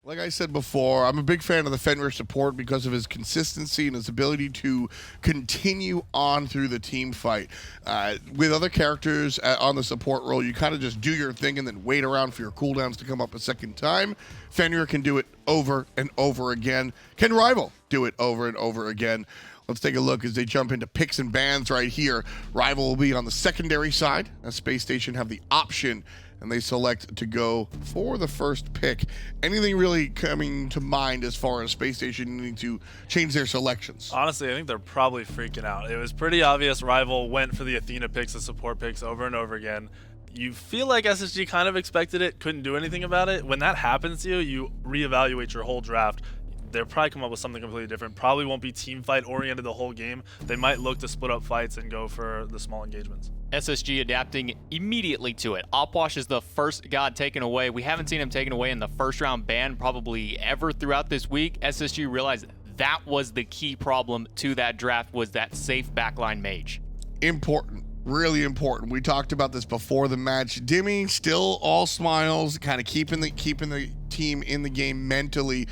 Like I said before, I'm a big fan of the Federer support because of his consistency and his ability to continue on through the team fight. With other characters on the support role, you kind of just do your thing and then wait around for your cooldowns to come up a second time. Federer can do it over and over again. Can Rival do it over and over again? Let's take a look as they jump into picks and bans right here. Rival will be on the secondary side, as Space Station have the option, and they select to go for the first pick. Anything really coming to mind as far as Space Station needing to change their selections? Honestly, I think they're probably freaking out. It was pretty obvious Rival went for the Athena picks, the support picks over and over again. You feel like SSG kind of expected it, couldn't do anything about it. When that happens to you, you reevaluate your whole draft. They'll probably come up with something completely different. Probably won't be team fight oriented the whole game. They might look to split up fights and go for the small engagements. SSG adapting immediately to it. Opwash is the first god taken away. We haven't seen him taken away in the first round ban probably ever throughout this week. SSG realized that was the key problem to that draft, was that safe backline mage. Important. Really important. We talked about this before the match. Dimmy still all smiles, kind of keeping the team in the game mentally.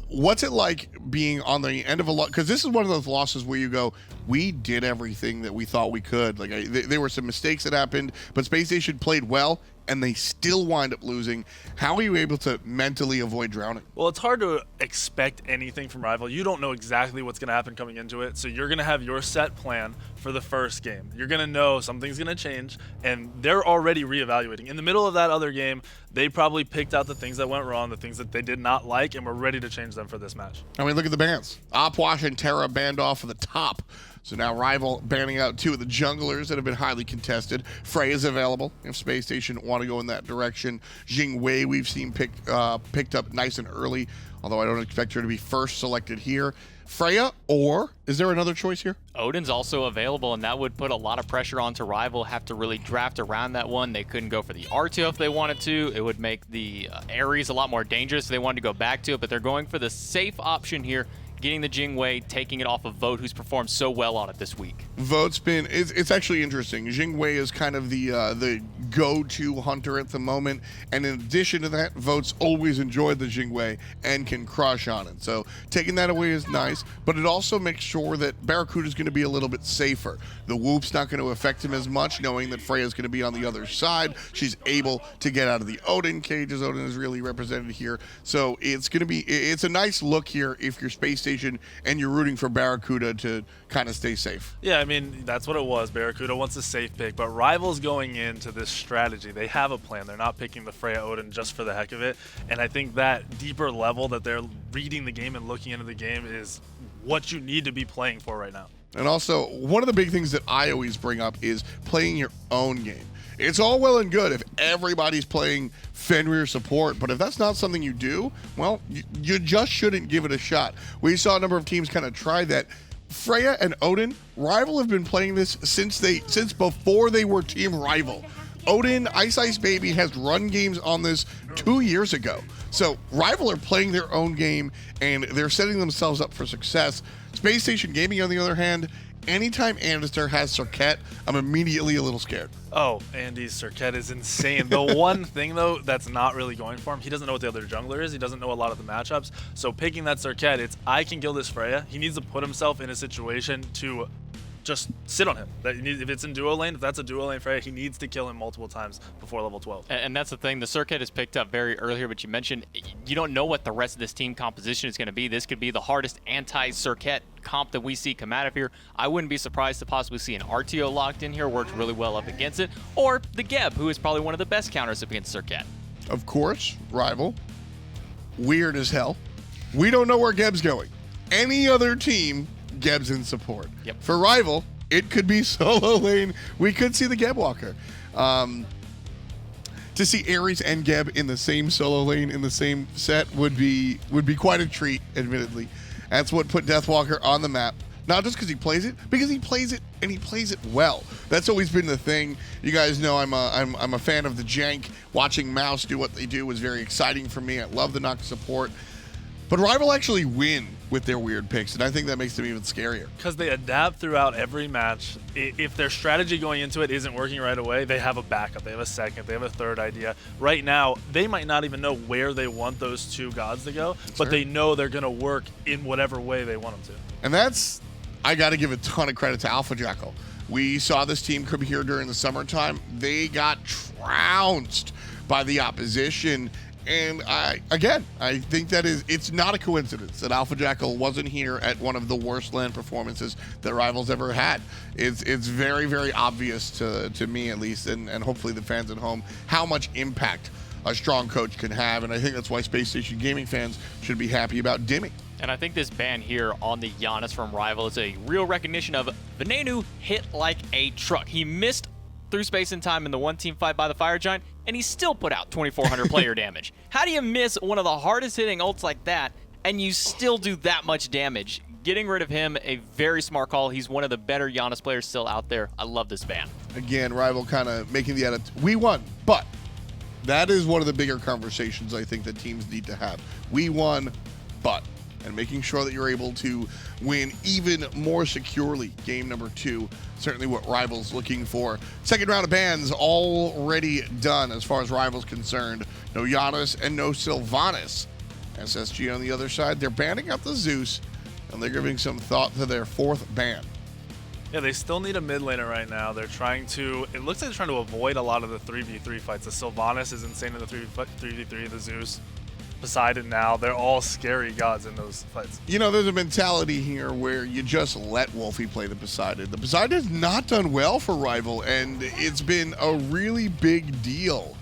What's it like being on the end of a lot? Because this is one of those losses where you go, we did everything that we thought we could. Like there were some mistakes that happened, but Space Station played well, and they still wind up losing. How are you able to mentally avoid drowning? Well, it's hard to expect anything from Rival. You don't know exactly what's going to happen coming into it, so you're going to have your set plan for the first game. You're going to know something's going to change, and they're already reevaluating. In the middle of that other game, they probably picked out the things that went wrong, the things that they did not like, and were ready to change them for this match. I mean, look at the bans. Opwash and Terra banned off of the top. So now Rival banning out two of the junglers that have been highly contested. Freya is available if Space Station want to go in that direction. Jingwei we've seen picked up nice and early, although I don't expect her to be first selected here. Freya, or is there another choice here? Odin's also available, and that would put a lot of pressure onto Rival. Have to really draft around that one. They couldn't go for the R2 if they wanted to. It would make the Ares a lot more dangerous if they wanted to go back to it, but they're going for the safe option here, getting the Jingwei, taking it off of Vote, who's performed so well on it this week. Vote's been, it's actually interesting. Jingwei is kind of the go-to hunter at the moment, and in addition to that, Vote's always enjoyed the Jingwei and can crush on it. So taking that away is nice, but it also makes sure that BaRRaCCuDDa is going to be a little bit safer. The Whoop's not going to affect him as much, knowing that Freya's going to be on the other side. She's able to get out of the Odin cages. Odin is really represented here. So it's going to be, it's a nice look here if you're Space Station and you're rooting for BaRRaCCuDDa to kind of stay safe. Yeah, I mean, that's what it was. BaRRaCCuDDa wants a safe pick, but Rival's going into this strategy. They have a plan. They're not picking the Freya Odin just for the heck of it, and I think that deeper level that they're reading the game and looking into the game is what you need to be playing for right now. And also, one of the big things that I always bring up is playing your own game. It's all well and good if everybody's playing Fenrir support, but if that's not something you do, well, you just shouldn't give it a shot. We saw a number of teams kind of try that. Freya and Odin, Rival have been playing this since before they were Team Rival. Odin, iceicebaby has run games on this 2 years ago. So Rival are playing their own game, and they're setting themselves up for success. Space Station Gaming, on the other hand, anytime Andinster has Serqet, I'm immediately a little scared. Oh, Andy's Serqet is insane. The one thing, though, that's not really going for him, he doesn't know what the other jungler is. He doesn't know a lot of the matchups. So picking that Serqet, it's I can kill this Freya. He needs to put himself in a situation to just sit on him. If it's in duo lane, if that's a duo lane Freya, he needs to kill him multiple times before level 12. And that's the thing. The Serqet is picked up very early here, but you mentioned you don't know what the rest of this team composition is going to be. This could be the hardest anti-Serqet comp that we see come out of here. I wouldn't be surprised to possibly see an RTO locked in here, works really well up against it, or the Geb, who is probably one of the best counters up against Serqet. Of course, Rival. Weird as hell. We don't know where Geb's going. Any other team, Geb's in support. Yep. For Rival, it could be solo lane. We could see the Deathwalker. To see Ares and Geb in the same solo lane in the same set would be quite a treat, admittedly. That's what put Deathwalker on the map. Not just because he plays it, because he plays it and he plays it well. That's always been the thing. You guys know I'm a fan of the jank. Watching Mouse do what they do was very exciting for me. I love the Nox support. But Rival actually win with their weird picks, and I think that makes them even scarier. Because they adapt throughout every match. If their strategy going into it isn't working right away, they have a backup, they have a second, they have a third idea. Right now, they might not even know where they want those two gods to go, but they know they're going to work in whatever way they want them to. And that's, I got to give a ton of credit to AlphaJackal. We saw this team come here during the summertime. They got trounced by the opposition. And I think that it's not a coincidence that AlphaJackal wasn't here at one of the worst LAN performances that Rivals ever had. It's very, very obvious to me at least, and hopefully the fans at home, how much impact a strong coach can have. And I think that's why Spacestation Gaming fans should be happy about dimming. And I think this ban here on the Giannis from Rival is a real recognition of Venenu hit like a truck. He missed through space and time in the one team fight by the Fire Giant, and he still put out 2,400 player damage. How do you miss one of the hardest hitting ults like that, and you still do that much damage? Getting rid of him, a very smart call. He's one of the better Giannis players still out there. I love this ban. Again, Rival kind of making the edit. We won, but that is one of the bigger conversations I think that teams need to have. We won, but, and making sure that you're able to win even more securely game number 2. Certainly what Rival's looking for. Second round of bans already done as far as Rival's concerned. No Giannis and no Sylvanas. SSG on the other side, they're banning out the Zeus, and they're giving some thought to their 4th ban. Yeah, they still need a mid laner right now. They're trying to, it looks like they're trying to avoid a lot of the 3v3 fights. The Sylvanas is insane in the 3v3, the Zeus, Poseidon now. They're all scary gods in those fights. You know, there's a mentality here where you just let Wlfy play the Poseidon. The Poseidon has not done well for Rival, and it's been a really big deal.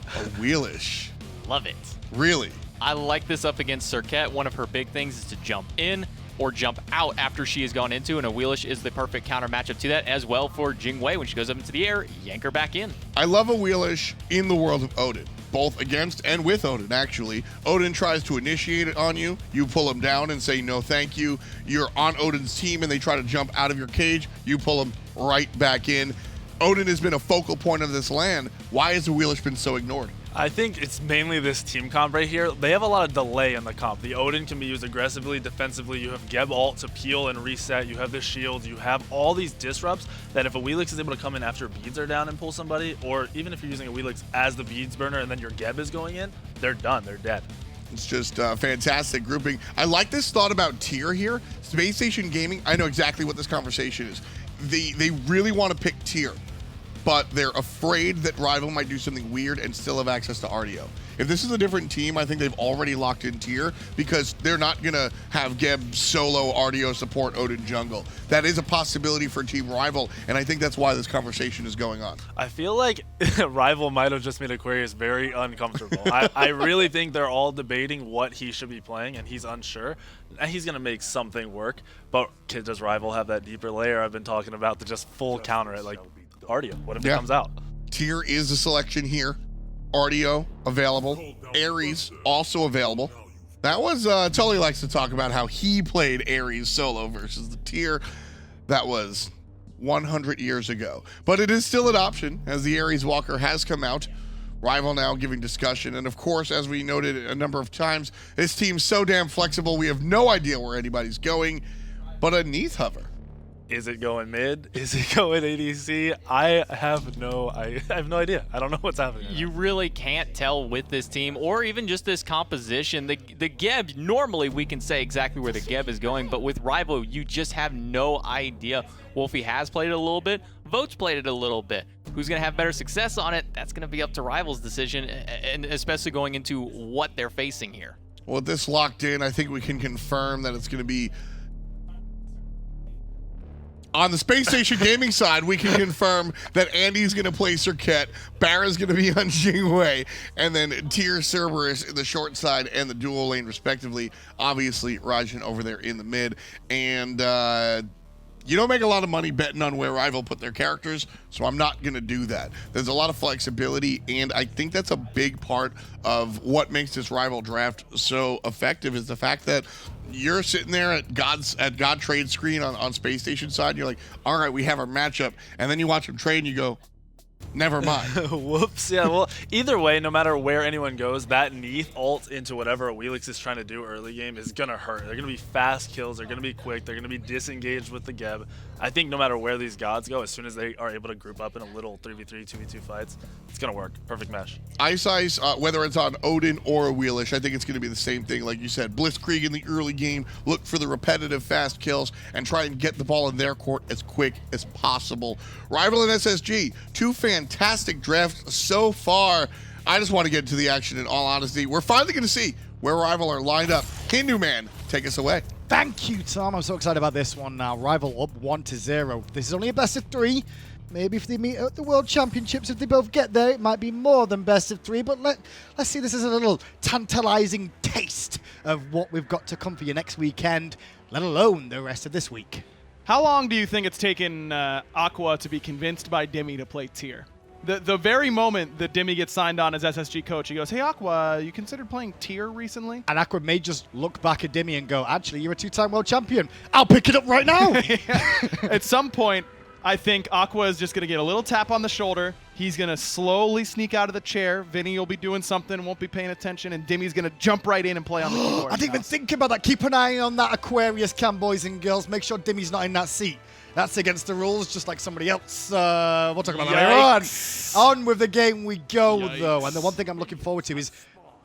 Awilix. Love it. Really? I like this up against Serqet. One of her big things is to jump in or jump out after she has gone into, and Awilix is the perfect counter matchup to that, as well for Jingwei. When she goes up into the air, yank her back in. I love Awilix in the world of Odin, both against and with Odin, actually. Odin tries to initiate it on you. You pull him down and say, no, thank you. You're on Odin's team, and they try to jump out of your cage. You pull them right back in. Odin has been a focal point of this LAN. Why has Awilix been so ignored? I think it's mainly this team comp right here. They have a lot of delay in the comp. The Odin can be used aggressively, defensively. You have Geb ult to peel and reset. You have the shield. You have all these disrupts that if Awilix is able to come in after beads are down and pull somebody, or even if you're using Awilix as the beads burner and then your Geb is going in, they're done. They're dead. It's just fantastic grouping. I like this thought about tier here. Spacestation Gaming, I know exactly what this conversation is. They really want to pick tier, but they're afraid that Rival might do something weird and still have access to RDO. If this is a different team, I think they've already locked in tier because they're not going to have Geb solo RDO support Odin jungle. That is a possibility for Team Rival, and I think that's why this conversation is going on. I feel like Rival might have just made Aquarius very uncomfortable. I really think they're all debating what he should be playing, and he's unsure. And he's going to make something work, but does Rival have that deeper layer I've been talking about to just full counter it like RDO? What if it comes out? Tier is the selection here. RDO available. Ares also available. That was Tully likes to talk about how he played Ares solo versus the tier. That was 100 years ago. But it is still an option as the Ares Walker has come out. Rival now giving discussion. And of course, as we noted a number of times, this team's so damn flexible, we have no idea where anybody's going. But a Neith hover. Is it going mid? Is it going ADC? I have no idea. I don't know what's happening. You really can't tell with this team, or even just this composition. The Geb, normally we can say exactly where the Geb is going, but with Rival, you just have no idea. Wlfy has played it a little bit. Vote's played it a little bit. Who's going to have better success on it? That's going to be up to Rival's decision, and especially going into what they're facing here. Well, with this locked in, I think we can confirm that it's going to be on the Space Station Gaming side. We can confirm that Andy's going to play Serqet, BaRRa's going to be on Jingwei, and then Tier Cerberus in the short side and the dual lane respectively. Obviously, Raijin over there in the mid. And you don't make a lot of money betting on where Rival put their characters, so I'm not going to do that. There's a lot of flexibility, and I think that's a big part of what makes this Rival draft so effective is the fact that you're sitting there at God trade screen on Space Station side, and you're like, all right, we have our matchup, and then you watch them trade, and you go, Never mind. Whoops. Yeah, well, either way, no matter where anyone goes, that Neith ult into whatever Awilix is trying to do early game is going to hurt. They're going to be fast kills. They're going to be quick. They're going to be disengaged with the Geb. I think no matter where these gods go, as soon as they are able to group up in a little 3v3, 2v2 fights, it's going to work. Perfect mesh. Ice, whether it's on Odin or Awilix, I think it's going to be the same thing. Like you said, Blitzkrieg in the early game, look for the repetitive fast kills and try and get the ball in their court as quick as possible. Rival and SSG, two fantastic drafts so far. I just want to get into the action in all honesty. We're finally going to see where Rival are lined up. Hindu Man, take us away. Thank you, Tom. I'm so excited about this one now. Rival up 1-0. This is only a best of 3. Maybe if they meet at the World Championships, if they both get there, it might be more than best of 3. But let's see this as a little tantalizing taste of what we've got to come for you next weekend, let alone the rest of this week. How long do you think it's taken Aqua to be convinced by Dimmy to play tier? The very moment that Dimmy gets signed on as SSG coach, he goes, "Hey Aqua, you considered playing tier recently?" And Aqua may just look back at Dimmy and go, "Actually, you're a 2-time world champion. I'll pick it up right now." At some point, I think Aqua is just going to get a little tap on the shoulder. He's going to slowly sneak out of the chair. Vinny will be doing something, won't be paying attention, and Dimmy's going to jump right in and play on the keyboard. I didn't even think about that. Keep an eye on that Aquarius cam, boys and girls. Make sure Dimmy's not in that seat. That's against the rules, just like somebody else. We'll talk about that later on. On with the game we go, though. And the one thing I'm looking forward to is,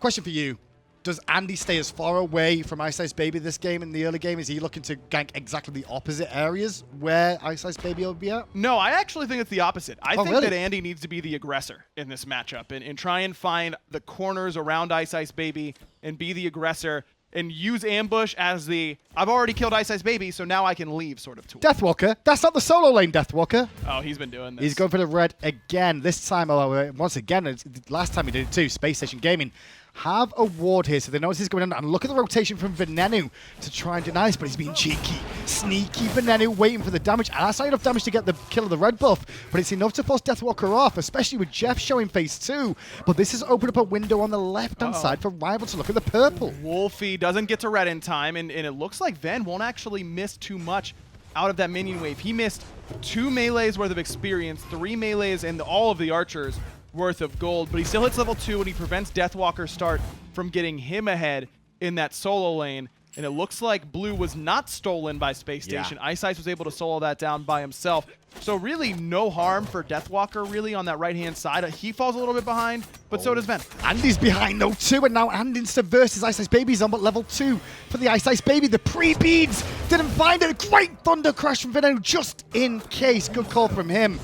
question for you. Does Andy stay as far away from iceicebaby this game in the early game? Is he looking to gank exactly the opposite areas where iceicebaby will be at? No, I actually think it's the opposite. I think really? that Andy needs to be the aggressor in this matchup and try and find the corners around iceicebaby and be the aggressor and use ambush as the, I've already killed iceicebaby, so now I can leave sort of tool. Deathwalker. That's not the solo lane, Deathwalker. Oh, he's been doing this. He's going for the red again. This time, once again, last time he did it too, Spacestation Gaming have a ward here, so they know this is going on. And look at the rotation from Venenu to try and deny this, but he's being cheeky. Sneaky Venenu waiting for the damage. And that's not enough damage to get the kill of the red buff, but it's enough to force Deathwalker off, especially with Jeff showing phase 2. But this has opened up a window on the left-hand side for Rival to look at the purple. Wlfy doesn't get to red in time, and it looks like Ven won't actually miss too much out of that minion wave. He missed 2 melees worth of experience, 3 melees, and all of the archers worth of gold, but he still hits level 2 and he prevents Deathwalker's start from getting him ahead in that solo lane. And it looks like blue was not stolen by Spacestation. Yeah. Iceice was able to solo that down by himself. So really no harm for Deathwalker really on that right-hand side. He falls a little bit behind, but so does Ven. Andy's behind though too, and now Andinster versus iceicebaby's on, but level 2 for the iceicebaby. The pre-beads didn't find it. Great thunder crash from Venenu just in case. Good call from him.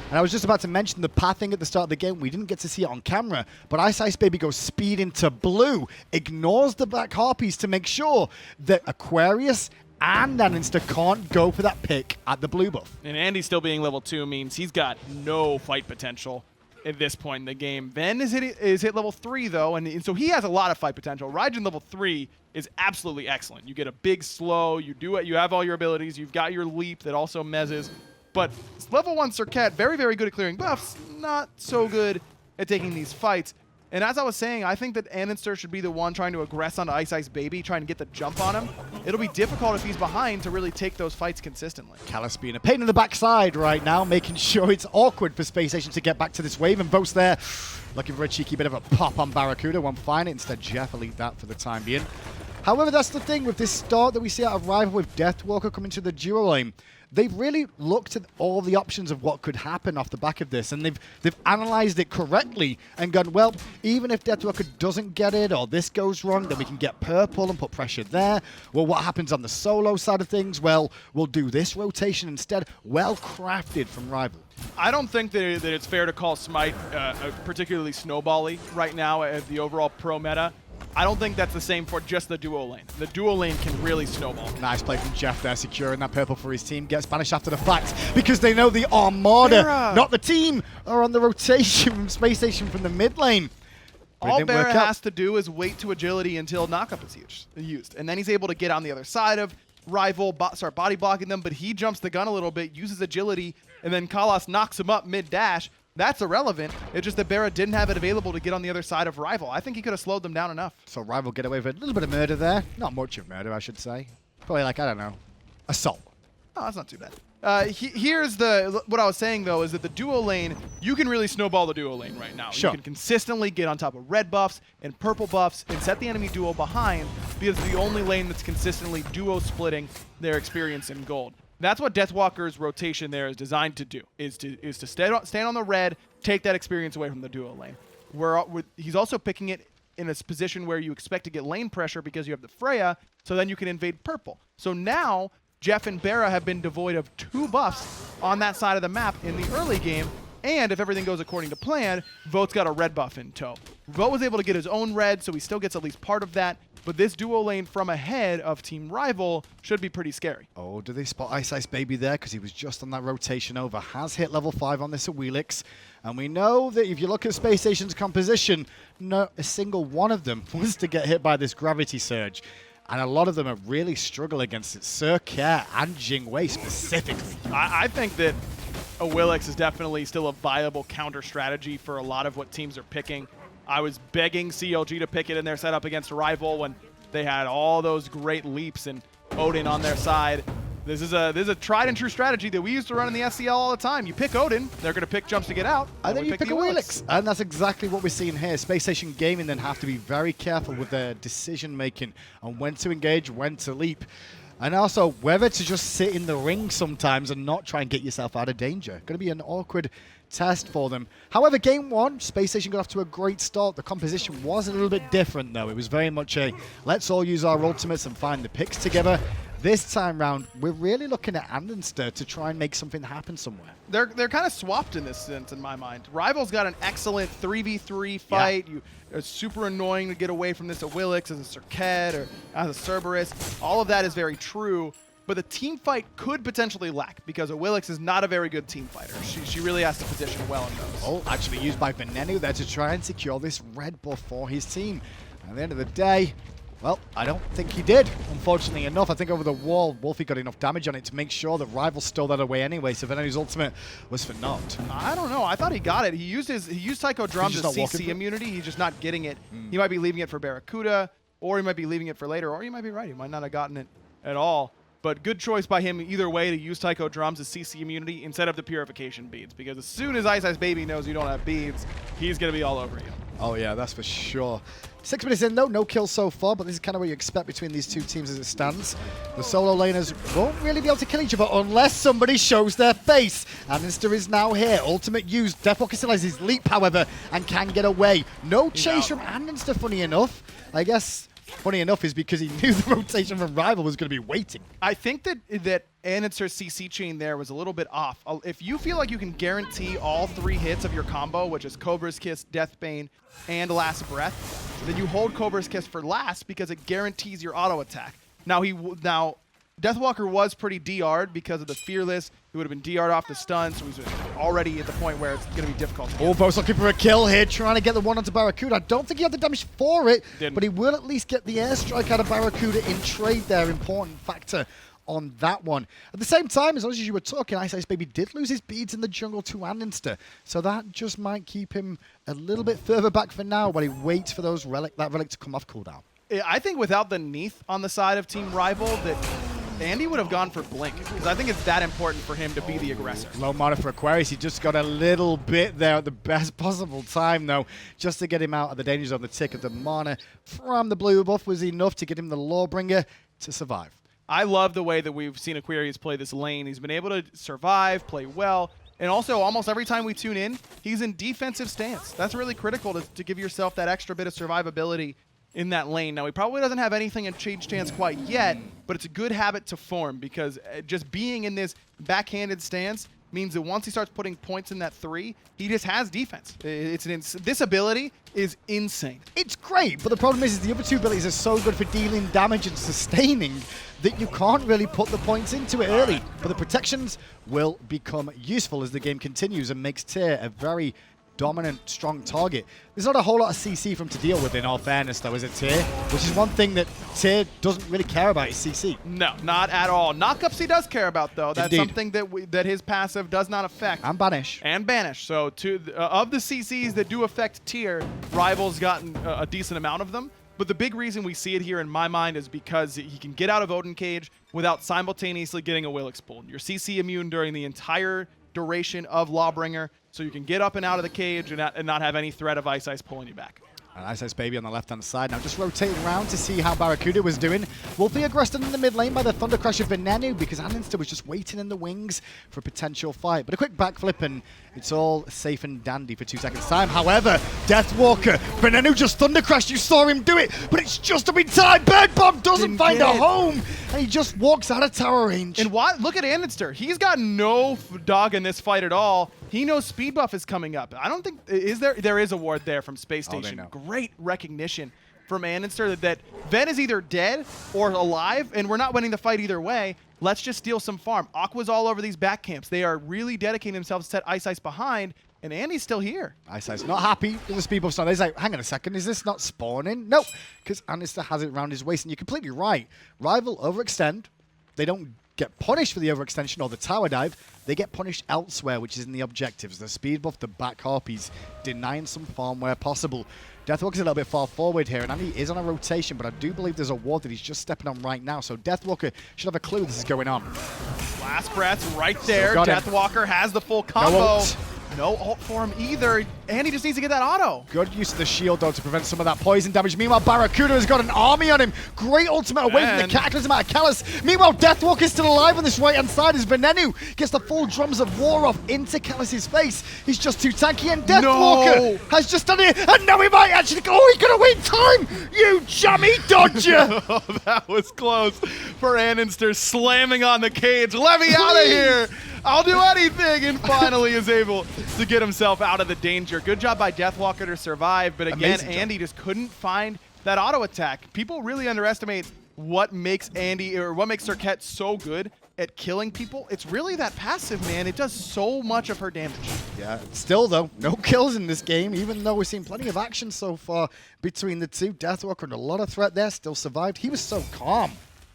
And I was just about to mention the pathing at the start of the game. We didn't get to see it on camera, but iceicebaby goes speed into blue, ignores the black harpies to make sure that Aquarius and Andinster can't go for that pick at the blue buff. And Andy still being level 2 means he's got no fight potential at this point in the game. Ven is hit level 3 though, and so he has a lot of fight potential. Raijin level 3 is absolutely excellent. You get a big slow, you have all your abilities, you've got your leap that also mezzes. But level 1 Serqet, very, very good at clearing buffs, not so good at taking these fights. And as I was saying, I think that Andinster should be the one trying to aggress onto iceicebaby, trying to get the jump on him. It'll be difficult if he's behind to really take those fights consistently. Callus being a pain in the backside right now, making sure it's awkward for Spacestation to get back to this wave, and Vo's there looking for a cheeky bit of a pop on BaRRaCCuDDa, won't find it. Instead, Jeff will eat that for the time being. However, that's the thing with this start that we see out of Rival with Deathwalker coming to the duo lane. They've really looked at all the options of what could happen off the back of this, and they've analyzed it correctly and gone, well, even if Deathwalker doesn't get it or this goes wrong, then we can get purple and put pressure there. Well, what happens on the solo side of things? Well, we'll do this rotation instead. Well crafted from Rival. I don't think that it's fair to call Smite particularly snowball-y right now at the overall pro meta. I don't think that's the same for just the duo lane. The duo lane can really snowball. Nice play from Jeff there, securing that purple for his team. Gets banished after the fact because they know the Armada, not the team, are on the rotation from Spacestation from the mid lane. But all BaRRa has to do is wait to agility until knockup is used. And then he's able to get on the other side of Rival, start body blocking them, but he jumps the gun a little bit, uses agility, and then Kalas knocks him up mid-dash. That's irrelevant. It's just that BaRRa didn't have it available to get on the other side of Rival. I think he could have slowed them down enough. So Rival get away with a little bit of murder there. Not much of murder, I should say. Probably like, I don't know, assault. Oh, that's not too bad. Here's what I was saying, though, is that the duo lane, you can really snowball the duo lane right now. Sure. You can consistently get on top of red buffs and purple buffs and set the enemy duo behind because it's the only lane that's consistently duo splitting their experience in gold. That's what Deathwalker's rotation there is designed to do, is to stand on the red, take that experience away from the duo lane. He's also picking it in a position where you expect to get lane pressure because you have the Freya, so then you can invade purple. So now, Jeff and BaRRa have been devoid of 2 buffs on that side of the map in the early game, and if everything goes according to plan, Vote's got a red buff in tow. Vote was able to get his own red, so he still gets at least part of that, but this duo lane from ahead of Team Rival should be pretty scary. Oh, do they spot iceicebaby there? Because he was just on that rotation over. Has hit level 5 on this Awilix. And we know that if you look at Space Station's composition, not a single one of them was to get hit by this gravity surge. And a lot of them are really struggle against it. Serqet and Jingwei specifically. I think that Awilix is definitely still a viable counter strategy for a lot of what teams are picking. I was begging CLG to pick it in their setup against Rival when they had all those great leaps and Odin on their side. This is a tried and true strategy that we used to run in the SCL all the time. You pick Odin, they're going to pick jumps to get out. And then you pick Awilix. And that's exactly what we're seeing here. Spacestation Gaming then have to be very careful with their decision making on when to engage, when to leap. And also whether to just sit in the ring sometimes and not try and get yourself out of danger. Going to be an awkward test for them. However, game 1, Space Station got off to a great start. The composition was a little bit different, though. It was very much a let's all use our ultimates and find the picks together. This time round, we're really looking at Andinster to try and make something happen somewhere. They're kind of swapped in this sense, in my mind. Rival's got an excellent 3v3 fight. Yeah. It's super annoying to get away from this Awilix as a Serqet or as a Cerberus. All of that is very true. But the team fight could potentially lack because Awilix is not a very good team fighter. She really has to position well in those. Oh, actually used by Venenu there to try and secure this red buff for his team. And at the end of the day, well, I don't think he did, unfortunately enough. I think over the wall, Wlfy got enough damage on it to make sure that Rival stole that away anyway, so Venenu's ultimate was for naught. I don't know. I thought he got it. He used Psycho Drums as CC immunity. He's just not getting it. He might be leaving it for BaRRaCCuDDa, or he might be leaving it for later, or you might be right. He might not have gotten it at all. But good choice by him either way to use Psycho Drums as CC immunity instead of the purification beads, because as soon as iceicebaby knows you don't have beads, he's going to be all over you. Oh yeah, that's for sure. 6 minutes in though, no kills so far, but this is kind of what you expect between these two teams as it stands. The solo laners won't really be able to kill each other unless somebody shows their face. Andinster is now here. Ultimate used. Deathwalker still has his leap, however, and can get away. No chase from Andinster, funny enough. I guess funny enough is because he knew the rotation from Rival was going to be waiting. I think that Andinster's CC chain there was a little bit off. If you feel like you can guarantee all 3 hits of your combo, which is Cobra's Kiss, Deathbane, and Last Breath, then you hold Cobra's Kiss for last because it guarantees your auto attack. Now Deathwalker was pretty DR'd because of the Fearless. He would have been DR'd off the stun, so he's already at the point where it's going to be difficult to get. Bo's looking for a kill here, trying to get the one onto BaRRaCCuDDa. I don't think he had the damage for it, but he will at least get the airstrike out of BaRRaCCuDDa in trade there. Important factor on that one. At the same time, as long as you were talking, iceicebaby did lose his beads in the jungle to Andinster, so that just might keep him a little bit further back for now while he waits for that relic to come off cooldown. I think without the Neith on the side of Team Rival, that Andy would have gone for Blink, because I think it's that important for him to be the aggressor. Low mana for Aquarius. He just got a little bit there at the best possible time, though, just to get him out of the danger zone. The tick of the mana from the blue buff was enough to get him the Lawbringer to survive. I love the way that we've seen Aquarius play this lane. He's been able to survive, play well, and also almost every time we tune in, he's in defensive stance. That's really critical to give yourself that extra bit of survivability in that lane. Now, he probably doesn't have anything in change stance quite yet, but it's a good habit to form because just being in this backhanded stance means that once he starts putting points in that 3, he just has defense. This ability is insane. It's great, but the problem is the other 2 abilities are so good for dealing damage and sustaining that you can't really put the points into it early. But the protections will become useful as the game continues and makes Tyr a very dominant, strong target. There's not a whole lot of CC for him to deal with, in all fairness, though, is it, Tyr? Which is one thing that Tyr doesn't really care about, is CC. No, not at all. Knockups he does care about, though. That's Indeed. something that his passive does not affect. And Banish. And Banish. So of the CCs that do affect Tyr, Rival's gotten a decent amount of them. But the big reason we see it here in my mind is because he can get out of Odin cage without simultaneously getting a Awilix pulled. You're CC immune during the entire duration of Lawbringer, so you can get up and out of the cage and not have any threat of Ice pulling you back. And iceicebaby on the left-hand side. Now just rotating around to see how BaRRaCCuDDa was doing. Wlfy aggressed in the mid lane by the Thunder Crash of Venenu because Andinster was just waiting in the wings for a potential fight. But a quick backflip and it's all safe and dandy for 2 seconds time. However, Deathwalker, Venenu just Thunder Crashed. You saw him do it, but it's just up in time. Bird Bomb doesn't find a home, and he just walks out of tower range. And why? Look at Andinster. He's got no dog in this fight at all. He knows speed buff is coming up. I don't think there is a ward there from Space Station. Great recognition from Andinster that Ven is either dead or alive, and we're not winning the fight either way. Let's just steal some farm. Aqua's all over these back camps. They are really dedicating themselves to set Ice behind, and Andy's still here. Ice not happy with the speed buff start. He's like, hang on a second, is this not spawning? Nope, because Andinster has it around his waist, and you're completely right. Rival overextend. They don't get punished for the overextension or the tower dive. They get punished elsewhere, which is in the objectives. The speed buff, the back harpies, denying some farm where possible. Deathwalker's a little bit far forward here, and Andy is on a rotation, but I do believe there's a ward that he's just stepping on right now, so Deathwalker should have a clue this is going on. Last breath's right there. Deathwalker has the full combo. No ult for him either, and he just needs to get that auto. Good use of the shield, though, to prevent some of that poison damage. Meanwhile, BaRRaCCuDDa has got an army on him. Great ultimate away from the Cataclysm out of Callus. Meanwhile, Deathwalker's still alive on this right-hand side as Venenu gets the full drums of war off into Callus's face. He's just too tanky, and Deathwalker has just done it, and now he might actually go. Oh, he's going to win time! You jammy dodger! Oh, that was close for Andinster, slamming on the cage. Let me out of here! I'll do anything, and finally is able to get himself out of the danger. Good job by Deathwalker to survive, but again, Andy just couldn't find that auto attack. People really underestimate what makes Serqet so good at killing people. It's really that passive, man. It does so much of her damage. Yeah, still though, no kills in this game, even though we've seen plenty of action so far between the two. Deathwalker and a lot of threat there, still survived. He was so calm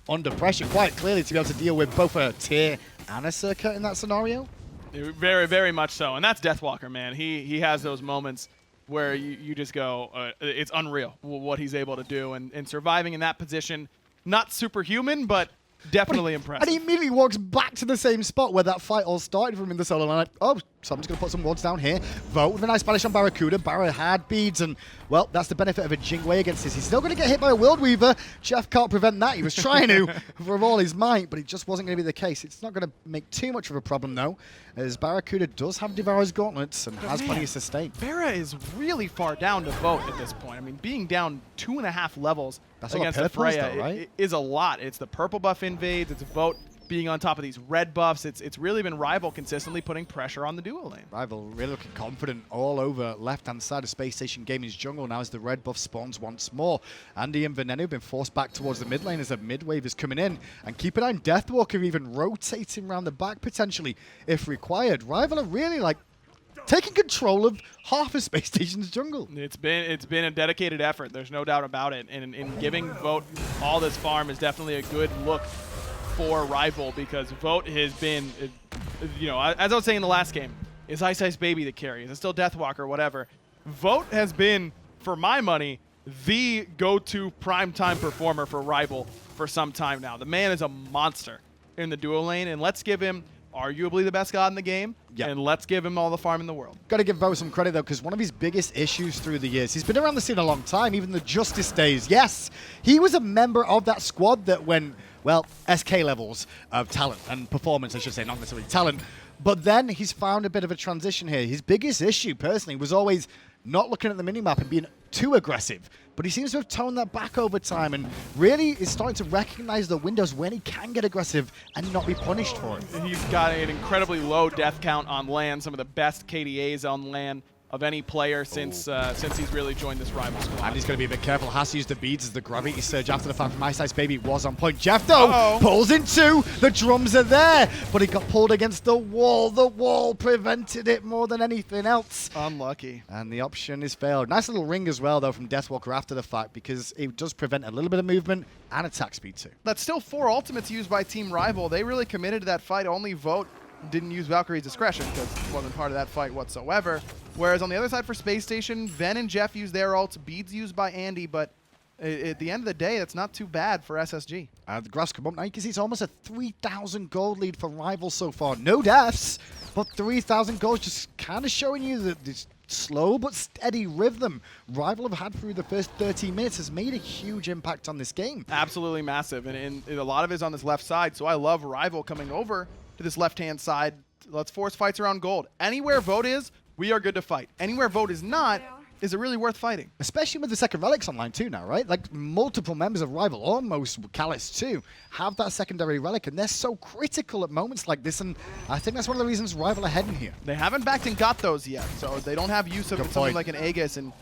under pressure, quite clearly, to be able to deal with both a Tyr and a Serqet in that scenario. Very, very much so. And that's Deathwalker, man. He has those moments where you just go, it's unreal what he's able to do. And surviving in that position, not superhuman, but definitely impressive. And he immediately walks back to the same spot where that fight all started from in the solo line. Oh, so I'm just going to put some wards down here. Vote with a nice banish on BaRRaCCuDDa. Barra had beads, and, well, that's the benefit of a Jingwei against this. He's still going to get hit by a World Weaver. Jeff can't prevent that. He was trying to with all his might, but it just wasn't going to be the case. It's not going to make too much of a problem, though, as BaRRaCCuDDa does have Devourer's Gauntlets and has plenty of sustain. Vera is really far down to Vote at this point. I mean, being down 2.5 levels against the Freya right? is a lot. It's the purple buff invades, it's Vote being on top of these red buffs. It's really been Rival consistently putting pressure on the duo lane. Rival really looking confident all over left-hand side of Space Station Gaming's jungle now as the red buff spawns once more. Andy and Venenu have been forced back towards the mid lane as a mid-wave is coming in. And keep an eye on Deathwalker even rotating around the back potentially if required. Rival are really like taking control of half of Space Station's jungle. It's been a dedicated effort. There's no doubt about it. And in giving Vote all this farm is definitely a good look for Rival, because Vote has been, you know, as I was saying in the last game, is iceicebaby the carry? Is it still Deathwalker, whatever? Vote has been, for my money, the go-to primetime performer for Rival for some time now. The man is a monster in the duo lane, and let's give him arguably the best god in the game, and let's give him all the farm in the world. Got to give Vote some credit, though, because one of his biggest issues through the years, he's been around the scene a long time, even the Justice days. Yes, he was a member of that squad that when, well, SK levels of talent and performance, I should say, not necessarily talent, but then he's found a bit of a transition here. His biggest issue, personally, was always not looking at the minimap and being too aggressive. But he seems to have toned that back over time and really is starting to recognize the windows when he can get aggressive and not be punished for it. He's got an incredibly low death count on LAN, some of the best KDAs on LAN of any player since he's really joined this Rival squad. And he's going to be a bit careful. Has to use the beads as the gravity surge after the fact from iceicebaby was on point. Jeff, though, pulls in two. The drums are there, but he got pulled against the wall. The wall prevented it more than anything else. Unlucky. And the option is failed. Nice little ring as well, though, from Deathwalker after the fact, because it does prevent a little bit of movement and attack speed, too. That's still 4 ultimates used by Team Rival. They really committed to that fight. Only Vote didn't use Valkyrie's discretion because it wasn't part of that fight whatsoever. Whereas on the other side for Space Station, Ven and Jeff used their ults, beads used by Andy, but At the end of the day, that's not too bad for SSG. The graphs come up now. You can see it's almost a 3,000 gold lead for Rival so far. No deaths, but 3,000 goals, just kind of showing you that this slow but steady rhythm Rival have had through the first 30 minutes has made a huge impact on this game. Absolutely massive, and a lot of it is on this left side, so I love Rival coming over to this left-hand side. Let's force fights around gold. Anywhere vote is, we are good to fight. Anywhere vote is not, is it really worth fighting? Especially with the second relics online too now, right? Like multiple members of Rival, almost Callus too, have that secondary relic, and they're so critical at moments like this, and I think that's one of the reasons Rival are heading here. They haven't backed and got those yet, so they don't have use of something like an Aegis, and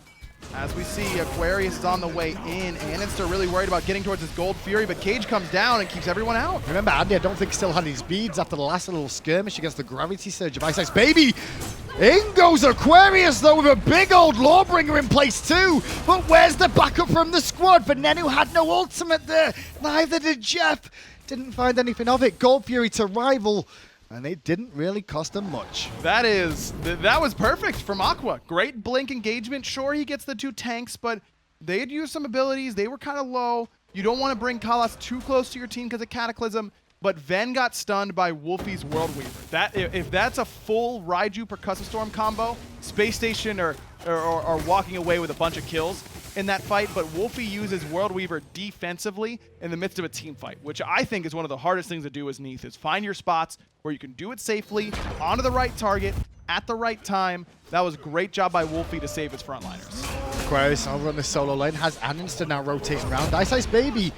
as we see, Aquarius is on the way in. Andinster really worried about getting towards his Gold Fury, but Cage comes down and keeps everyone out. Remember, Andy, I don't think still had his beads after the last little skirmish against the Gravity Surge of iceicebaby. In goes Aquarius, though, with a big old Lawbringer in place, too. But where's the backup from the squad? Venenu had no ultimate there. Neither did Jeff. Didn't find anything of it. Gold Fury to Rival. And it didn't really cost him much. That was perfect from Aqua. Great blink engagement. Sure, he gets the 2 tanks, but they had used some abilities. They were kind of low. You don't want to bring Kalas too close to your team because of Cataclysm, but Ven got stunned by Wlfy's World Weaver. If that's a full Raiju Percussive Storm combo, Space Station are walking away with a bunch of kills in that fight, but Wlfy uses World Weaver defensively in the midst of a team fight, which I think is one of the hardest things to do as Neith, is find your spots where you can do it safely, onto the right target, at the right time. That was a great job by Wlfy to save his frontliners. Aquarius over on the solo lane has Andinster now rotating around. iceicebaby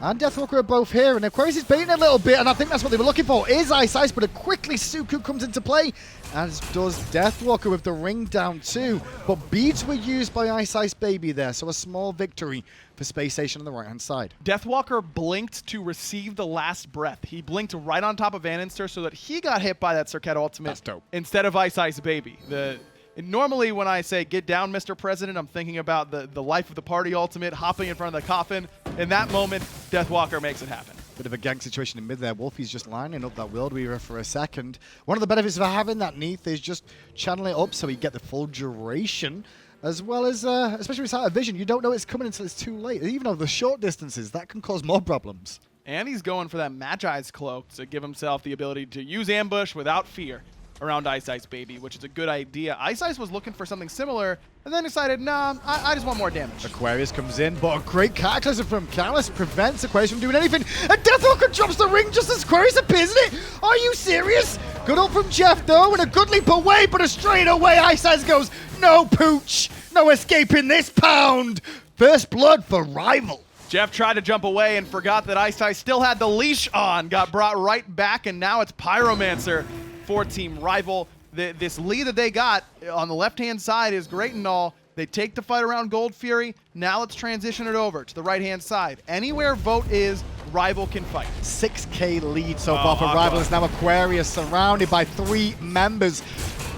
and Deathwalker are both here, and Aquarius is baiting a little bit, and I think that's what they were looking for, is Ice, but quickly Suku comes into play, as does Deathwalker with the ring down too. But beads were used by iceicebaby there, so a small victory for Space Station on the right-hand side. Deathwalker blinked to receive the last breath. He blinked right on top of Andinster so that he got hit by that Serqet ultimate. That's dope. Instead of iceicebaby. Normally when I say get down, Mr. President, I'm thinking about the life of the party ultimate, hopping in front of the coffin. In that moment, Deathwalker makes it hapen. Bit of a gank situation in mid there. Wlfy's just lining up that World Weaver for a second. One of the benefits of having that Neith is just channel it up so you get the full duration, as well as, especially with out of vision, you don't know it's coming until it's too late. Even over the short distances, that can cause more problems. And he's going for that Magi's Cloak to give himself the ability to use ambush without fear around iceicebaby, which is a good idea. Iceice was looking for something similar, and then decided, nah, I just want more damage. Aquarius comes in, but a great Cataclysm from Callus prevents Aquarius from doing anything. And Deathwalker drops the ring just as Aquarius appears in it. Are you serious? Good ult from Jeff, though, and a good leap away, but a straight away Iceice goes, no pooch, no escaping this pound. First blood for Rival. Jeff tried to jump away and forgot that Iceice still had the leash on, got brought right back, and now it's Pyromancer for Team Rival. This lead that they got on the left-hand side is great and all. They take the fight around Gold Fury. Now let's transition it over to the right-hand side. Anywhere vote is, Rival can fight. 6K lead so far for Rival. Is now Aquarius surrounded by 3 members.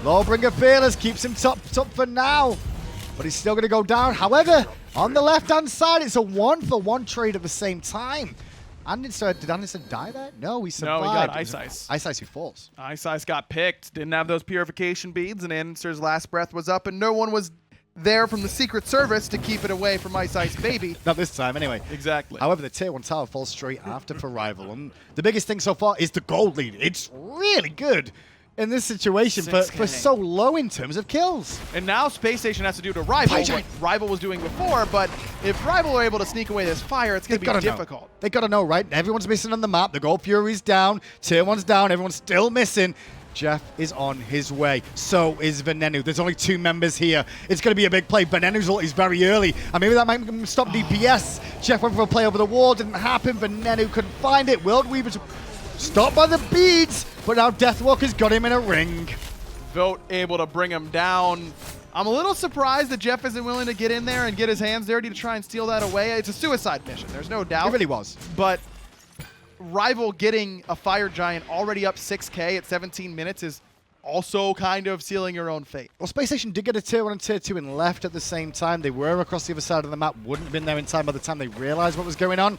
Lawbringer Fearless keeps him topped up for now, but he's still going to go down. However, on the left-hand side, it's a 1-for-1 trade at the same time. Andinster, did Andinster die there? No, he survived. No, he got Iceice. Iceice who falls. Iceice got picked, didn't have those purification beads, and Andinster's last breath was up, and no one was there from the Secret Service to keep it away from iceicebaby. Not this time, anyway. Exactly. However, the Tier 1 tower falls straight after for Rival, and the biggest thing so far is the gold lead. It's really good in this situation for so low in terms of kills. And now Space Station has to do to Rival what Rival was doing before, but if Rival are able to sneak away this fire, it's going to be difficult. They got to know, right? Everyone's missing on the map. The Gold Fury's down. Tier 1's down. Everyone's still missing. Jeff is on his way. So is Venenu. There's only 2 members here. It's going to be a big play. Venenu's ult is very early, and maybe that might stop DPS. Jeff went for a play over the wall. Didn't happen. Venenu couldn't find it. World Weaver's stopped by the beads, but now Deathwalker's got him in a ring. Vote able to bring him down. I'm a little surprised that Jeff isn't willing to get in there and get his hands dirty to try and steal that away. It's a suicide mission, there's no doubt. It really was. But Rival getting a Fire Giant already up 6K at 17 minutes is also kind of sealing your own fate. Well, Space Station did get a Tier 1 and Tier 2 and left at the same time. They were across the other side of the map, wouldn't have been there in time by the time they realized what was going on.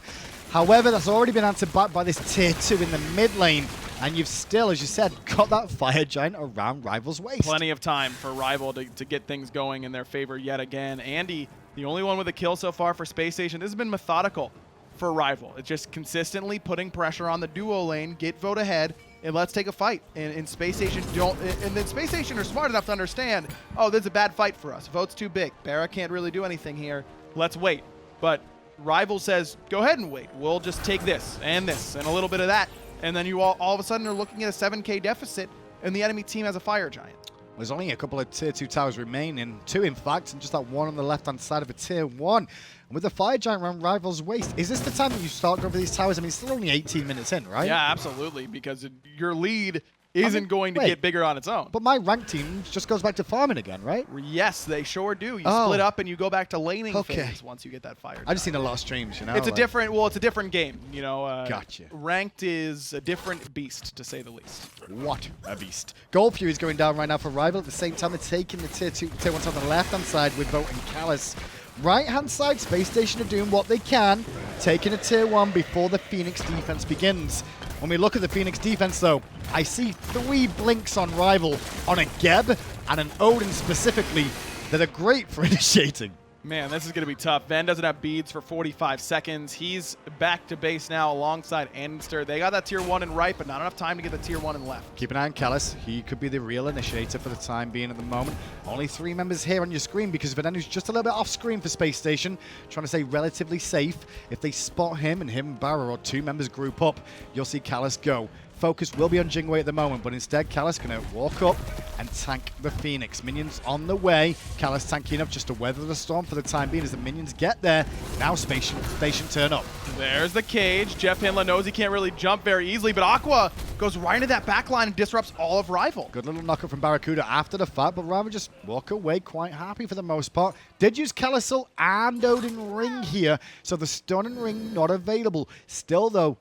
However, that's already been answered back by this Tier 2 in the mid lane. And you've still, as you said, got that Fire Giant around Rival's waist. Plenty of time for Rival to get things going in their favor yet again. Andy, The only one with a kill so far for Spacestation. This has been methodical for Rival. It's just consistently putting pressure on the duo lane, get vote ahead, and let's take a fight. And Spacestation don't, and then Spacestation are smart enough to understand, oh, this is a bad fight for us. Vote's too big. BaRRaCC can't really do anything here. Let's wait. But Rival says, go ahead and wait. We'll just take this and a little bit of that. And then you all of a sudden are looking at a 7K deficit, and the enemy team has a Fire Giant. There's only a couple of Tier 2 towers remaining, 2 in fact, and just that one on the left-hand side of a Tier 1. And with the Fire Giant around Rival's waist, is this the time that you start going for these towers? I mean, it's still only 18 minutes in, right? Yeah, absolutely, because your lead isn't going to get bigger on its own. But my rank team just goes back to farming again, right? Yes, they sure do. You split up and you go back to laning phase once you get that Fire Giant. I've just seen a lot of streams, you know? It's a different, well, it's a different game, you know. Gotcha. Ranked is a different beast, to say the least. What a beast. Gold Fury is going down right now for Rival. At the same time, they're taking the Tier 2, Tier 1 on the left-hand side with Vote and Callus. Right-hand side, Spacestation are doing what they can, taking a Tier 1 before the Phoenix defense begins. When we look at the Phoenix defense, though, I see 3 blinks on Rival on a Geb and an Odin specifically that are great for initiating. Man, this is going to be tough. Ven doesn't have beads for 45 seconds. He's back to base now alongside Andinster. They got that Tier 1 in right, but not enough time to get the Tier 1 in left. Keep an eye on Callus. He could be the real initiator for the time being at the moment. Only 3 members here on your screen because Venenu's just a little bit off screen for Space Station, trying to stay relatively safe. If they spot him and BaRRaCCuDDa or 2 members group up, you'll see Callus go. Focus will be on Jingwei at the moment, but instead Callus going to walk up and tank the Phoenix. Minions on the way. Callus tanky enough just to weather the storm for the time being as the minions get there. Now Station turn up. There's the cage. JeffHindla knows he can't really jump very easily, but Aqua goes right into that back line and disrupts all of Rival. Good little knockup from BaRRaCCuDDa after the fact, but Rival just walk away quite happy for the most part. Did use Calisol and Odin Ring here, so the stun and ring not available. Still though,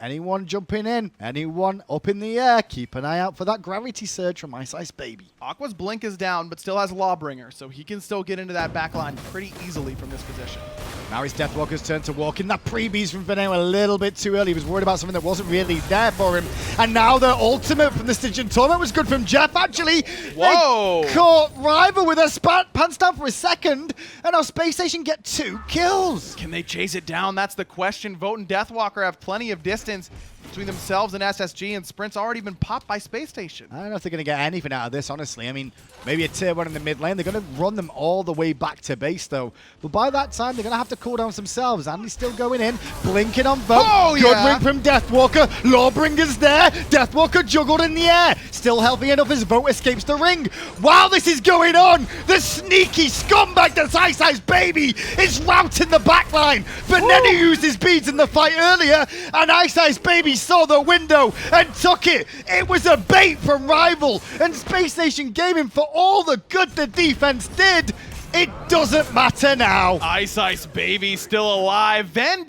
anyone jumping in, anyone up in the air, keep an eye out for that gravity surge from iceicebaby. Aqua's blink is down, but still has Lawbringer, so he can still get into that backline pretty easily from this position. Now it's Deathwalker's turn to walk in. That prebees from Venenu a little bit too early. He was worried about something that wasn't really there for him. And now the ultimate from the Stygian Torment was good from Jeff, actually. Whoa! They caught Rival with their pants down for a second, and now Space Station get 2 kills. Can they chase it down? That's the question. Vote and Deathwalker have plenty of distance between themselves and SSG, and Sprint's already been popped by Space Station. I don't know if they're going to get anything out of this, honestly. I mean, maybe a Tier 1 in the mid lane. They're going to run them all the way back to base, though. But by that time, they're going to have to cool down themselves. Andy's still going in, blinking on Vote. Oh, Good yeah. ring from Deathwalker. Lawbringer's there. Deathwalker juggled in the air. Still healthy enough as Vote escapes the ring. While this is going on, the sneaky scumbag that's iceicebaby is routing the backline. Venenu used his beads in the fight earlier, and iceicebaby saw the window and took it. It was a bait from Rival, and Spacestation Gaming, for all the good the defense did, it doesn't matter now. iceicebaby still alive. Ven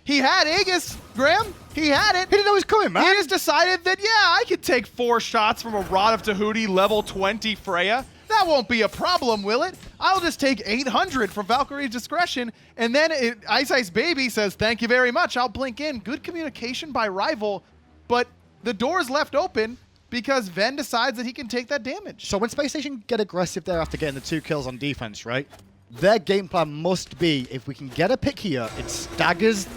he had Aegis, Graham. He had it. He didn't know it was coming, man. He just decided that, yeah, I could take 4 shots from a Rod of Tahuti level 20 Freya. That won't be a problem, will it? I'll just take 800 from Valkyrie's discretion, and then iceicebaby says, thank you very much, I'll blink in. Good communication by Rival, but the door's left open because Ven decides that he can take that damage. So when Space Station get aggressive there after getting the 2 kills on defense, right? Their game plan must be, if we can get a pick here, it staggers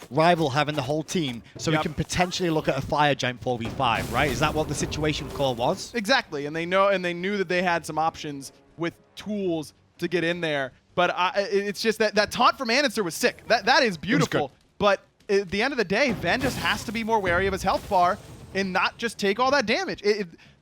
Rival having the whole team, so we can potentially look at a Fire Giant 4v5, right? Is that what the situation call was? Exactly, and they knew that they had some options with tools to get in there. But it's just that taunt from Andinster was sick. That is beautiful. But at the end of the day, Ven just has to be more wary of his health bar and not just take all that damage.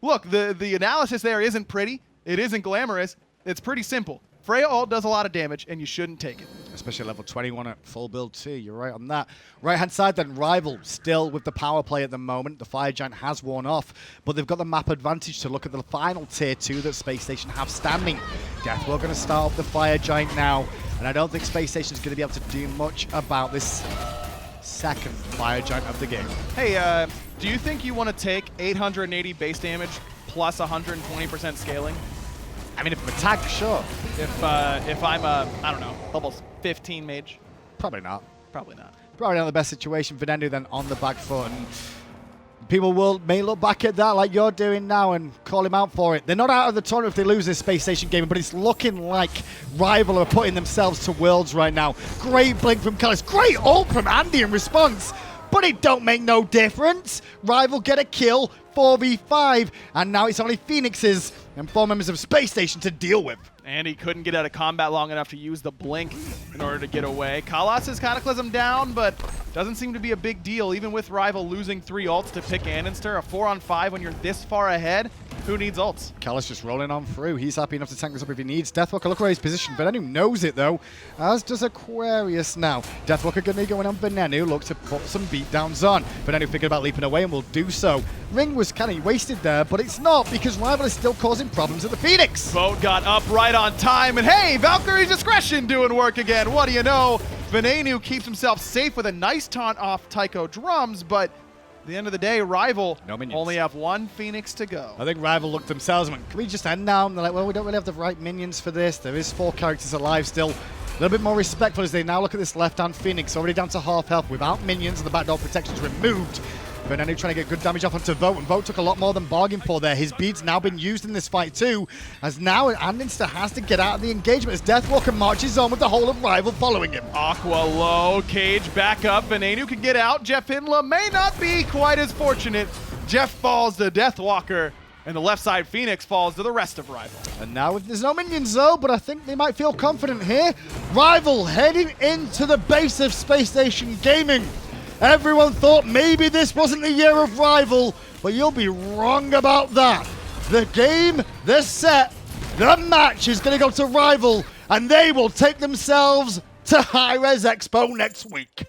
Look, the analysis there isn't pretty. It isn't glamorous. It's pretty simple. Freya ult does a lot of damage, and you shouldn't take it. Especially level 21 at full build too. You're right on that. Right-hand side then, Rival still with the power play at the moment. The Fire Giant has worn off, but they've got the map advantage to look at the final Tier 2 that Space Station have standing. Deathwalker going to start up the Fire Giant now, and I don't think Space Station is going to be able to do much about this second Fire Giant of the game. Hey, do you think you want to take 880 base damage plus 120% scaling? I mean, if I'm a tag, sure. If I'm a, I don't know, level 15 mage? Probably not. Probably not. Probably not the best situation. Venenu then on the back foot, and People may look back at that like you're doing now and call him out for it. They're not out of the tournament if they lose this Space Station Gaming, but it's looking like Rival are putting themselves to Worlds right now. Great blink from Callis, great ult from Andy in response, but it don't make no difference. Rival get a kill, 4v5, and now it's only Phoenixes and 4 members of Space Station to deal with. And he couldn't get out of combat long enough to use the blink in order to get away. Colossus Cataclysm down, but doesn't seem to be a big deal. Even with Rival losing 3 ults to pick Andinster, a 4-on-5 when you're this far ahead, who needs ults? Callis just rolling on through. He's happy enough to tank this up if he needs. Deathwalker, look where he's positioned. Venenu knows it though, as does Aquarius now. Deathwalker going to be going on Venenu, look to put some beatdowns on. Venenu figured about leaping away and will do so. Ring was kind of wasted there, but it's not because Rival is still causing problems at the Phoenix. Boat got up right on time, and hey, Valkyrie's Discretion doing work again. What do you know? Venenu keeps himself safe with a nice taunt off Tycho Drums, but at the end of the day, Rival only have 1 Phoenix to go. I think Rival looked themselves and went, can we just end now? And they're like, well, we don't really have the right minions for this. There is 4 characters alive still. A little bit more respectful as they now look at this left-hand Phoenix, already down to half health without minions and the backdoor protections removed. Venenu trying to get good damage off onto Vote, and Vote took a lot more than bargained for there. His bead's now been used in this fight too, as now Andinster has to get out of the engagement as Deathwalker marches on with the whole of Rival following him. Aqua low, Cage back up, Venenu can get out. JeffHindla may not be quite as fortunate. Jeff falls to Deathwalker, and the left side Phoenix falls to the rest of Rival. And now there's no minions though, but I think they might feel confident here. Rival heading into the base of Space Station Gaming. Everyone thought maybe this wasn't the year of Rival, but you'll be wrong about that. The game, the set, the match is going to go to Rival, and they will take themselves to hi-rez Expo next week.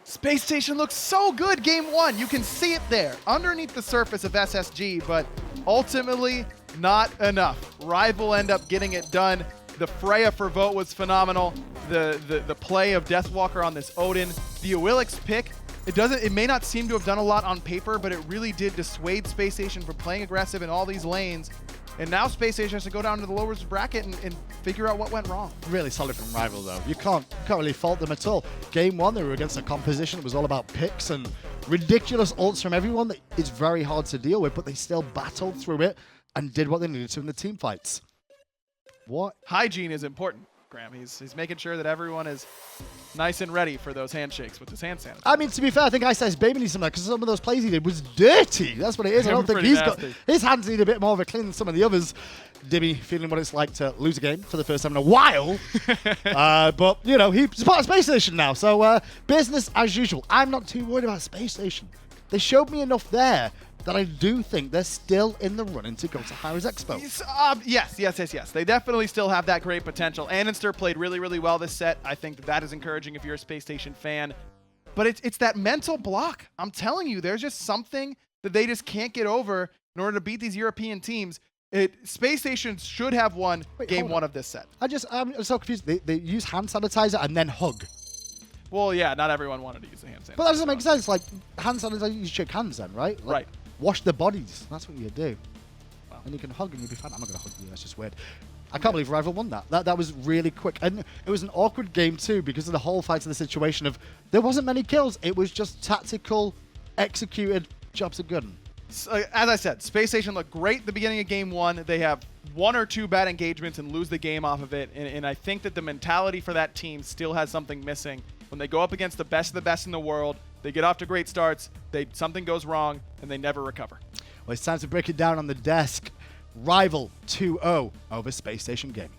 Space Station looks so good game 1. You can see it there underneath the surface of SSG, but ultimately not enough. Rival end up getting it done. The Freya for Vote was phenomenal. The play of Deathwalker on this Odin. The Awilix pick, it may not seem to have done a lot on paper, but it really did dissuade Space Station from playing aggressive in all these lanes. And now Space Station has to go down to the lowest bracket and figure out what went wrong. Really solid from Rival though. You can't really fault them at all. Game 1, they were against a composition that was all about picks and ridiculous ults from everyone that is very hard to deal with, but they still battled through it and did what they needed to in the team fights. What? Hygiene is important, Graham. He's making sure that everyone is nice and ready for those handshakes with his hand sanitizer. I mean, to be fair, I think iceicebaby needs some of that because some of those plays he did was dirty. That's what it is. I don't think he's got... His hands need a bit more of a clean than some of the others. Dibby feeling what it's like to lose a game for the first time in a while. But, you know, he's part of Space Station now. So, business as usual. I'm not too worried about Space Station. They showed me enough there that I do think they're still in the running to go to hi-rez Expo. Yes. They definitely still have that great potential. Andinster played really, really well this set. I think that is encouraging if you're a Space Station fan. But it's that mental block. I'm telling you, there's just something that they just can't get over in order to beat these European teams. Space Station should have won game 1 of this set. I'm so confused. They use hand sanitizer and then hug. Well, yeah, not everyone wanted to use the hand sanitizer. But that doesn't make sense. Like, hand sanitizer, you shake hands then, right? Like, right. Wash their bodies. That's what you do. Wow. And you can hug and you'll be fine. I'm not going to hug you. That's just weird. I can't believe Rival won that. That was really quick. And it was an awkward game, too, because of the whole fight of the situation of there wasn't many kills. It was just tactical, executed, jobs are good. So, as I said, Space Station looked great at the beginning of game 1. They have 1 or 2 bad engagements and lose the game off of it. And I think that the mentality for that team still has something missing. When they go up against the best of the best in the world, they get off to great starts, something goes wrong, and they never recover. Well, it's time to break it down on the desk. Rival 2-0 over Space Station Gaming.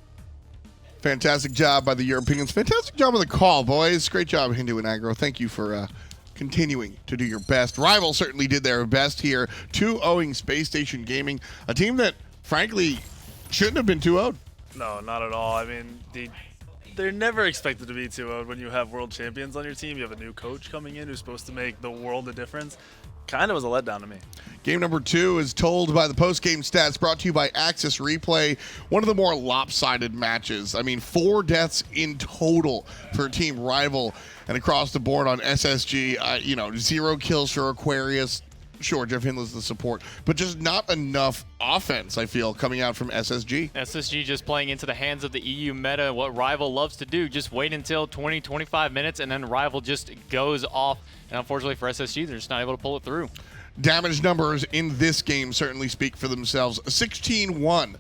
Fantastic job by the Europeans. Fantastic job on the call, boys. Great job, Hindu and Aggro. Thank you for continuing to do your best. Rival certainly did their best here. 2-0ing Space Station Gaming, a team that, frankly, shouldn't have been 2-0'd. No, not at all. I mean, they're never expected to be 2-0'd when you have world champions on your team. You have a new coach coming in who's supposed to make the world a difference. Kind of was a letdown to me. Game number 2 is told by the post-game stats, brought to you by Access Replay. One of the more lopsided matches. I mean, 4 deaths in total for Team Rival, and across the board on SSG, 0 kills for Aquarius. Sure, JeffHindla's the support, but just not enough offense, I feel, coming out from SSG. SSG just playing into the hands of the EU meta, what Rival loves to do, just wait until 20-25 minutes, and then Rival just goes off. And unfortunately for SSG, they're just not able to pull it through. damage numbers in this game certainly speak for themselves. 16-1.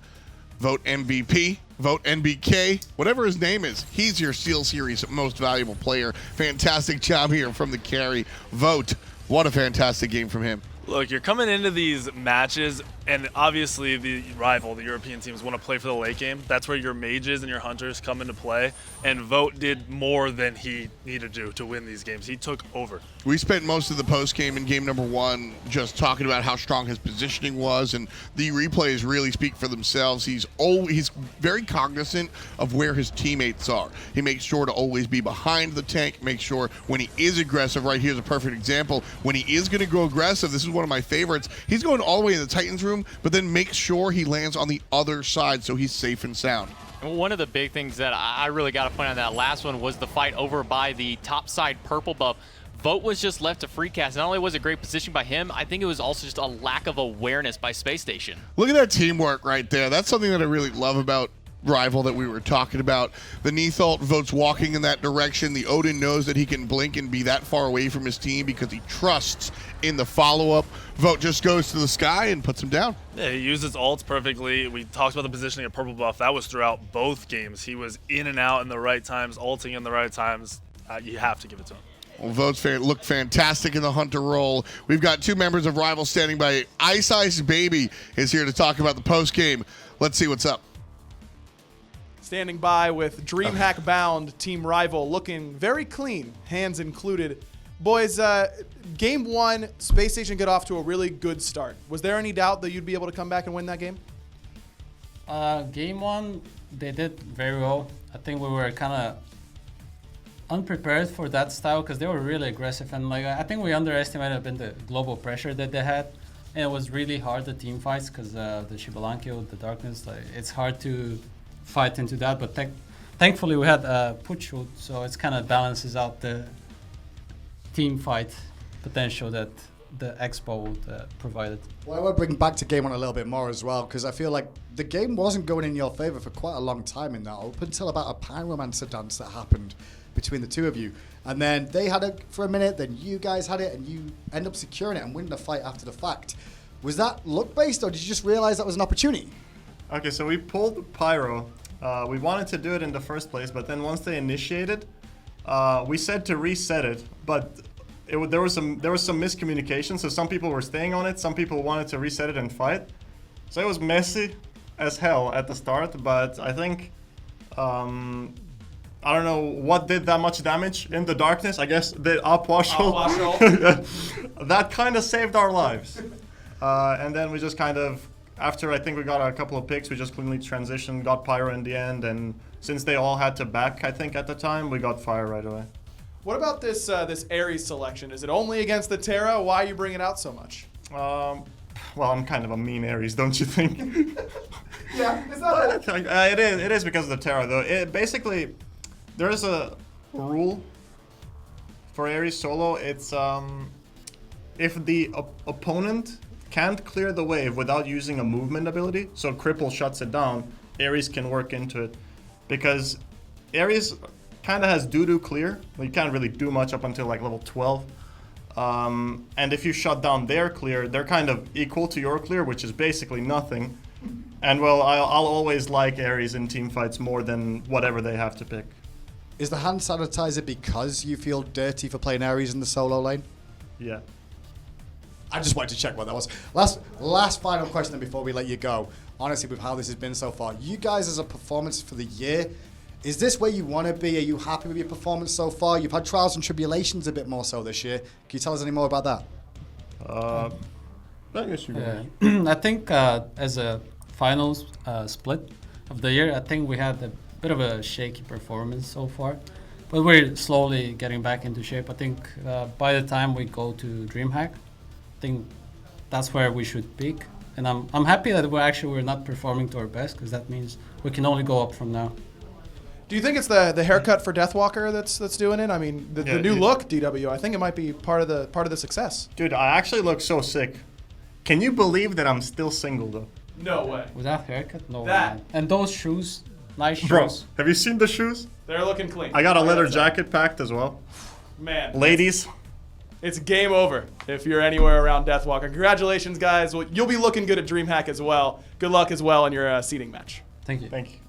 Vote MVP, vote NBK, whatever his name is. He's your Steel Series most valuable player. Fantastic job here from the carry. Vote. What a fantastic game from him. Look, you're coming into these matches, and obviously the rival, the European teams, want to play for the late game. That's where your mages and your hunters come into play, and Vote did more than he needed to win these games. He took over. We spent most of the post-game in game number 1 just talking about how strong his positioning was, and the replays really speak for themselves. He's very cognizant of where his teammates are. He makes sure to always be behind the tank, make sure when he is aggressive, right here's a perfect example, when he is going to go aggressive, this is one of my favorites, he's going all the way in the Titans room, but then makes sure he lands on the other side so he's safe and sound. One of the big things that I really got to point on that last one was the fight over by the top side purple buff. Vote was just left to free cast. Not only was it great position by him, I think it was also just a lack of awareness by Space Station. Look at that teamwork right there. That's something that I really love about Rival that we were talking about. The Neith ult, Vote's walking in that direction. The Odin knows that he can blink and be that far away from his team because he trusts in the follow-up. Vote just goes to the sky and puts him down. Yeah, he uses ults perfectly. We talked about the positioning of purple buff. That was throughout both games. He was in and out in the right times, ulting in the right times. You have to give it to him. Well, Vote's looked fantastic in the Hunter role. We've got 2 members of Rival standing by. iceicebaby is here to talk about the post-game. Let's see what's up. Standing by with DreamHack bound Team Rival, looking very clean, hands included. Boys, game 1, Space Station got off to a really good start. Was there any doubt that you'd be able to come back and win that game? Game 1, they did very well. I think we were kind of unprepared for that style because they were really aggressive, and like I think we underestimated a bit the global pressure that they had, and it was really hard, the team fights, because the Shibalanki, the darkness, like it's hard to fight into that, but thankfully we had put shoot, so it kind of balances out the team fight potential that the Expo would provided. Well, I want to bring back to game 1 a little bit more as well, because I feel like the game wasn't going in your favor for quite a long time in that, up until about a Pyromancer dance that happened between the two of you. And then they had it for a minute, then you guys had it, and you end up securing it and winning the fight after the fact. Was that luck-based, or did you just realize that was an opportunity? Okay, so we pulled Pyro. We wanted to do it in the first place, but then once they initiated, we said to reset it, but there was some miscommunication. So some people were staying on it, some people wanted to reset it and fight. So it was messy as hell at the start, but I think I don't know what did that much damage in the darkness. I guess the Upwashal. That kind of saved our lives. And then we just kind of, after I think we got a couple of picks, we just cleanly transitioned, got Pyro in the end, and since they all had to back, I think at the time, we got Fire right away. What about this this Ares selection? Is it only against the Terra? Why are you bringing it out so much? Well, I'm kind of a mean Ares, don't you think? Yeah, is that it? It is because of the Terra, though. Basically, there is a rule for Ares solo. It's if the opponent can't clear the wave without using a movement ability, so Cripple shuts it down, Ares can work into it. Because Ares kind of has doo-doo clear. You can't really do much up until like level 12. And if you shut down their clear, they're kind of equal to your clear, which is basically nothing. And well, I'll always like Ares in team fights more than whatever they have to pick. Is the hand sanitizer because you feel dirty for playing Ares in the solo lane? Yeah. I just wanted to check what that was. Last final question before we let you go. Honestly, with how this has been so far, you guys as a performance for the year, is this where you want to be? Are you happy with your performance so far? You've had trials and tribulations a bit more so this year. Can you tell us any more about that? I guess you I think as a finals split of the year, I think we had a bit of a shaky performance so far, but we're slowly getting back into shape. I think by the time we go to DreamHack, I think that's where we should peak, and I'm happy that we're not performing to our best, because that means we can only go up from now. Do you think it's the haircut for Deathwalker that's doing it? I mean, the new look, DW. I think it might be part of the success. Dude, I actually look so sick. Can you believe that I'm still single though? No way. With that haircut, no. That. Man. And those shoes, nice shoes. Bro, have you seen the shoes? They're looking clean. I got a leather jacket packed as well. Man. Ladies, it's game over if you're anywhere around Deathwalker. Congratulations, guys. Well, you'll be looking good at DreamHack as well. Good luck as well in your seeding match. Thank you. Thank you.